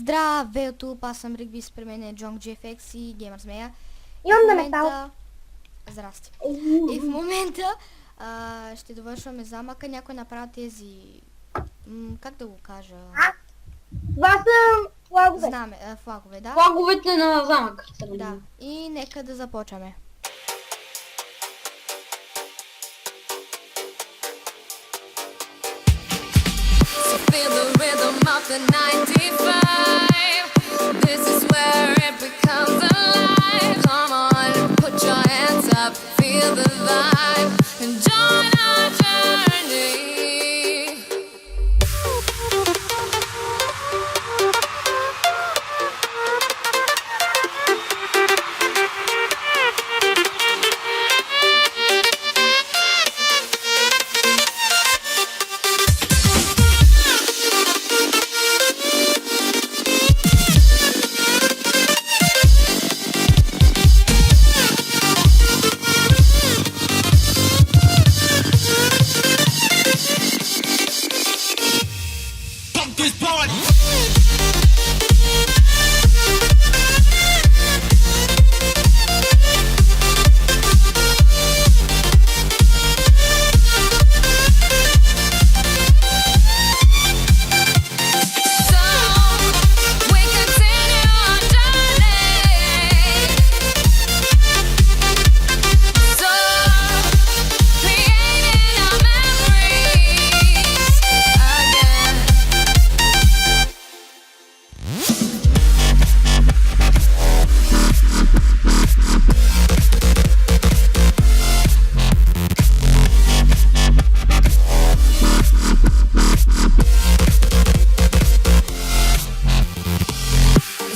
Здравейто, аз съм Ригби, при мен е Джонг GFX и Геймър Змея. Имам на метал. Здрасти. И в момента ще довършваме замъка. Някой направи тези... как да го кажа? Това са флагове. Знаме, флагове, да. Флаговете на замък. Да. И нека да започваме. Feel the rhythm of the 95. This is where it becomes alive. Come on, put your hands up, feel the vibe, and join our journey.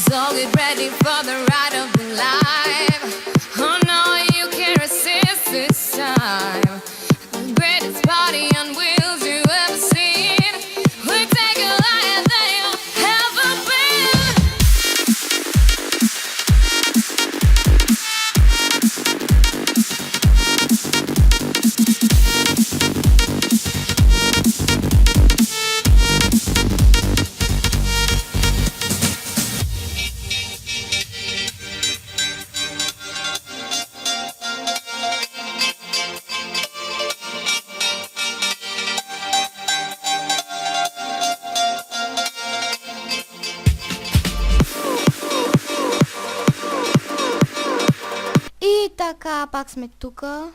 So get ready for the ride of your life. Oh no, you can't resist this time. The greatest party on wheels you ever seen. We take it higher than you've ever been. И така, пак сме тука.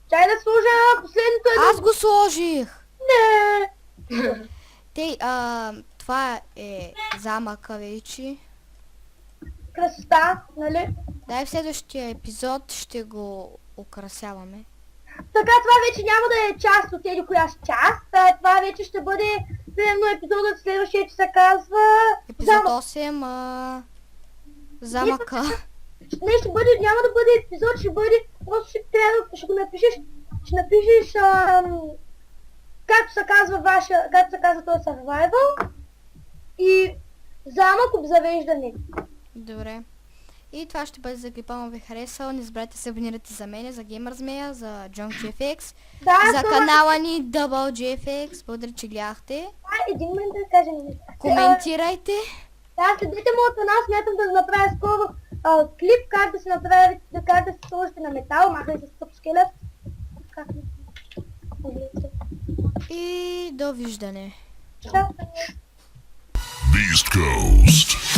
Чай да сложа последното едно. Аз го сложих! Не. Това е замъка вече. Красота, нали? Дай в следващия епизод ще го украсяваме. Така, това вече няма да е част от еди коя си част. Това вече ще бъде примерно епизодът следващия, че се казва... Епизод Замък. 8, замъка. Не, ще бъде, няма да бъде епизод, ще бъде, просто ще трябва да ще го напишеш, ще напишеш както се казва този survival и замък обзавеждане. Добре. И това ще бъде за клипа, му ви харесал. Не забравяйте да се абонирате за мене, за Геймър Змея, за Джонг GFX, Да, за това канала ни Double GFX. Благодаря, че гледахте. един момент да кажем. Коментирайте. Да, следете моят канал, смятам да направя скоро клип, как да се направи, как да се сложите на метал, махай с тъп скелет. Как не? И довиждане. Чао. Beast Coast.